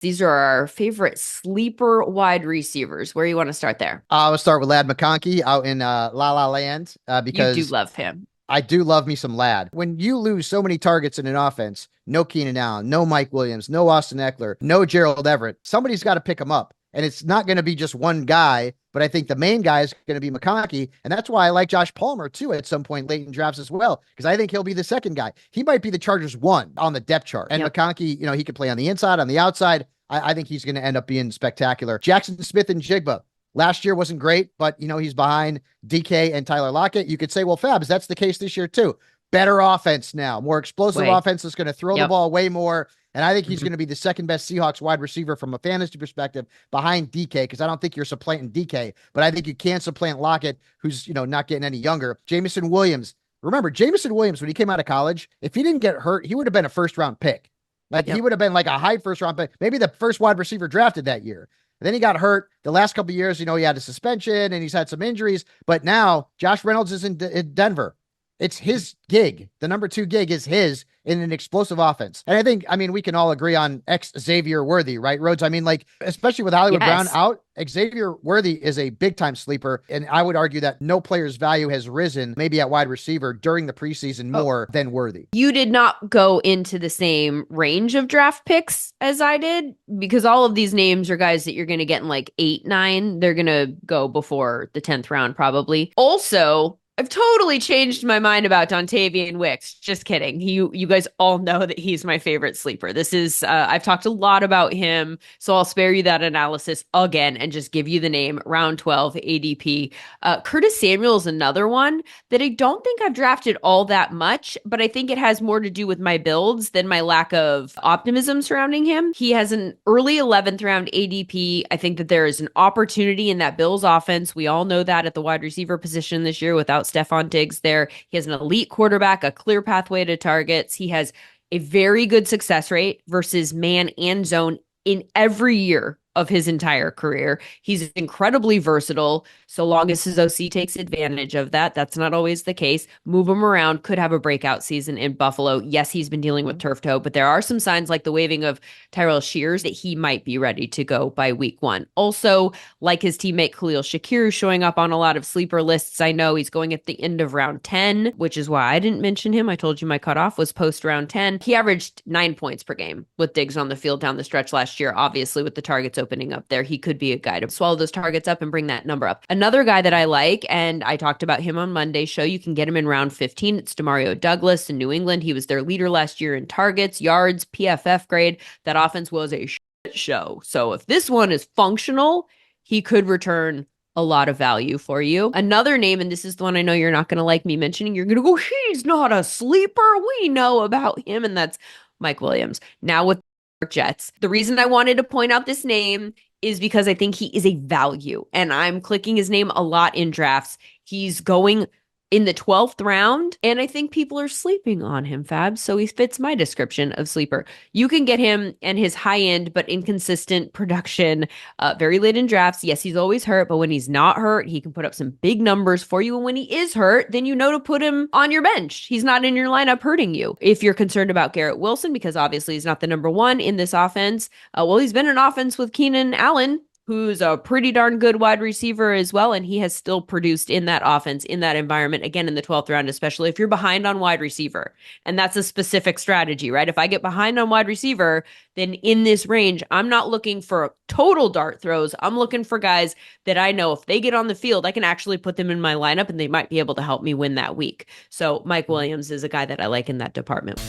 These are our favorite sleeper wide receivers. Where you want to start there? I will start with Lad McConkey out in La La Land You do because love him. I do love me some Lad. When you lose so many targets in an offense, no Keenan Allen, no Mike Williams, no Austin Eckler, no Gerald Everett, somebody's got to pick him up. And it's not going to be just one guy, but I think the main guy is going to be McConkey. And that's why I like Josh Palmer, too, at some point late in drafts as well, because I think he'll be the second guy. He might be the Chargers one on the depth chart. And Yep. McConkey, he can play on the inside, on the outside. I think he's going to end up being spectacular. Jackson Smith-Njigba. Last year wasn't great, but he's behind DK and Tyler Lockett. You could say, well, Fabs, that's the case this year too. Better offense now, more explosive Way. offense is going to throw the Yep. ball way more. And I think he's Mhm. going to be the second best Seahawks wide receiver from a fantasy perspective behind DK, because I don't think you're supplanting DK, but I think you can supplant Lockett, who's, not getting any younger. Jameson Williams. Remember, Jameson Williams, when he came out of college, if he didn't get hurt, he would have been a first round pick. Like he Yep. would have been like a high first round pick, maybe the first wide receiver drafted that year. And then he got hurt. The last couple of years, he had a suspension and he's had some injuries. But now Josh Reynolds is in Denver. It's his gig. The number 2 gig is his in an explosive offense. And we can all agree on X Xavier Worthy, right, Rhodes? Especially with Hollywood Brown Yes. out, Xavier Worthy is a big time sleeper. And I would argue that no player's value has risen, maybe at wide receiver during the preseason Oh, more than Worthy. you did not go into the same range of draft picks as I did because all of these names are guys that you're going to get in like 8, 9. They're going to go before the 10th round, probably. Also, I've totally changed my mind about Dontavian Wicks. Just kidding. You guys all know that he's my favorite sleeper. This is I've talked a lot about him, so I'll spare you that analysis again and just give you the name round 12 ADP. Curtis Samuel is another one that I don't think I've drafted all that much, but I think it has more to do with my builds than my lack of optimism surrounding him. He has an early 11th round ADP. I think that there is an opportunity in that Bills offense. We all know that at the wide receiver position this year without Stephon Diggs there. He has an elite quarterback, a clear pathway to targets. He has a very good success rate versus man and zone in every year of his entire career. He's incredibly versatile so long as his OC takes advantage of that. That's not always the case. Move him around, could have a breakout season in Buffalo. Yes, he's been dealing with turf toe, but there are some signs like the waving of Tyrell Shears that he might be ready to go by week 1. Also, like his teammate Khalil Shakir showing up on a lot of sleeper lists. I know he's going at the end of round 10, which is why I didn't mention him. I told you my cutoff was post round 10. He averaged 9 points per game with Diggs on the field down the stretch last year. Obviously, with the targets opening up there, he could be a guy to swallow those targets up and bring that number up. Another guy that I like, and I talked about him on Monday's show, you can get him in round 15. It's Demario Douglas in New England. He was their leader last year in targets, yards, PFF grade. That offense was a shit show. So if this one is functional, he could return a lot of value for you. Another name, and this is the one I know you're not going to like me mentioning, you're going to go, he's not a sleeper. We know about him, and that's Mike Williams. Now with the Jets. The reason I wanted to point out this name is because I think he is a value, and I'm clicking his name a lot in drafts. He's going in the 12th round, and I think people are sleeping on him, Fab. So he fits my description of sleeper. You can get him and his high end but inconsistent production very late in drafts. Yes, he's always hurt, but when he's not hurt, he can put up some big numbers for you. And when he is hurt, then you know to put him on your bench. He's not in your lineup hurting you. If you're concerned about Garrett Wilson, because obviously he's not the number 1 in this offense, well, he's been in offense with Keenan Allen, who's a pretty darn good wide receiver as well. And he has still produced in that offense, in that environment, again, in the 12th round, especially if you're behind on wide receiver. And that's a specific strategy, right? If I get behind on wide receiver, then in this range, I'm not looking for total dart throws. I'm looking for guys that I know if they get on the field, I can actually put them in my lineup and they might be able to help me win that week. So Mike Williams is a guy that I like in that department.